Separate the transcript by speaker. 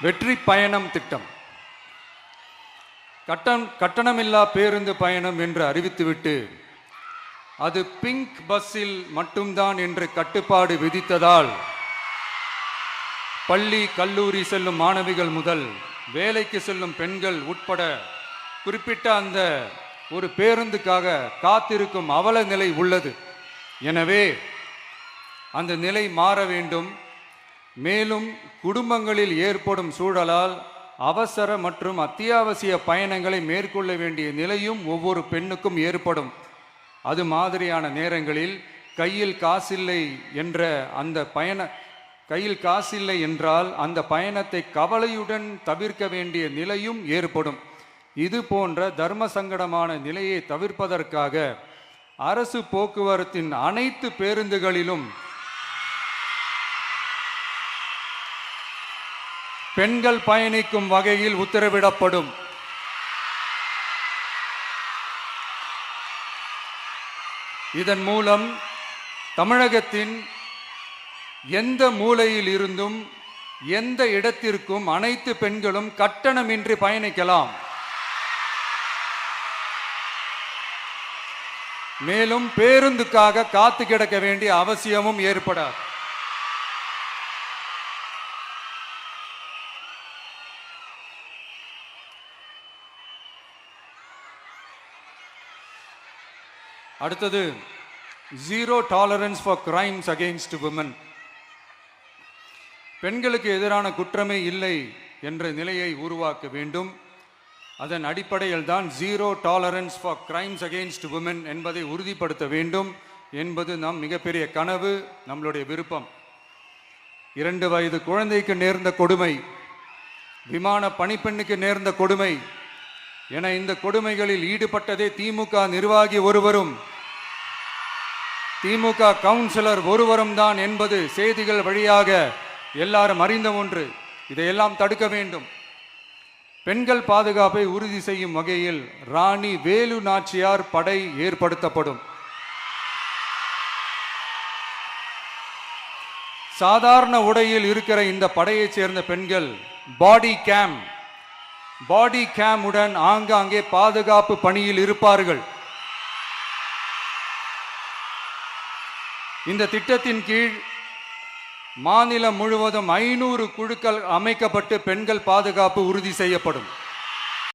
Speaker 1: வெற்றி பயணம் திட்டம். கட்டணமில்லா பேருந்து பயணம் என்று அறிவித்துவிட்டு அது பிங்க் பஸ்ஸில் மட்டும்தான் என்று கட்டுப்பாடு விதித்ததால் பள்ளி கல்லூரி செல்லும் மாணவிகள் முதல் வேலைக்கு செல்லும் பெண்கள் உட்பட குறிப்பிட்ட அந்த ஒரு பேருந்துக்காக காத்திருக்கும் அவல நிலை உள்ளது. எனவே அந்த நிலை மாற வேண்டும். மேலும் குடும்பங்களில் ஏற்படும் சூழலால் அவசர மற்றும் அத்தியாவசிய பயணங்களை மேற்கொள்ள வேண்டிய நிலையும் ஒவ்வொரு பெண்ணுக்கும் ஏற்படும். அது மாதிரியான நேரங்களில் கையில் காசில்லை என்றால் அந்த பயணத்தை கவலையுடன் தவிர்க்க வேண்டிய நிலையும் ஏற்படும். இது போன்ற தர்ம சங்கடமான நிலையை தவிர்ப்பதற்காக அரசு போக்குவரத்தின் அனைத்து பேருந்துகளிலும் பெண்கள் பயணிக்கும் வகையில் உத்தரவிடப்படும். இதன் மூலம் தமிழகத்தின் எந்த மூலையில் இருந்தும் எந்த இடத்திற்கும் அனைத்து பெண்களும் கட்டணமின்றி பயணிக்கலாம். மேலும் பேருந்துக்காக காத்து கிடக்க வேண்டிய அவசியமும் ஏற்படாது. அடுத்தது, zero tolerance for crimes against women. பெண்களுக்கு எதிரான குற்றமே இல்லை என்ற நிலையை உருவாக்க வேண்டும். அதன் அடிப்படையில் தான் zero tolerance for crimes against women என்பதை உறுதிப்படுத்த வேண்டும் என்பது நம் மிகப்பெரிய கனவு, நம்மளுடைய விருப்பம். 2 வயது குழந்தைக்கு நேர்ந்த கொடுமை, விமான பணிப்பெண்ணுக்கு நேர்ந்த கொடுமை என இந்த கொடுமைகளில் ஈடுபட்டதே திமுக நிர்வாகி ஒருவரும் திமுக கவுன்சிலர் ஒருவரும் தான் என்பது செய்திகள் வழியாக எல்லாரும் அறிந்த ஒன்று. இதையெல்லாம் தடுக்க வேண்டும். பெண்கள் பாதுகாப்பை உறுதி செய்யும் வகையில் ராணி வேலு நாச்சியார் படை ஏற்படுத்தப்படும். சாதாரண உடையில் இருக்கிற இந்த படையைச் சேர்ந்த பெண்கள் பாடி கேம் உடன் ஆங்காங்கே பாதுகாப்பு பணியில் இருப்பார்கள். இந்த திட்டத்தின் கீழ் மாநிலம் முழுவதும் 500 குழுக்கள் அமைக்கப்பட்டு பெண்கள் பாதுகாப்பு உறுதி செய்யப்படும்.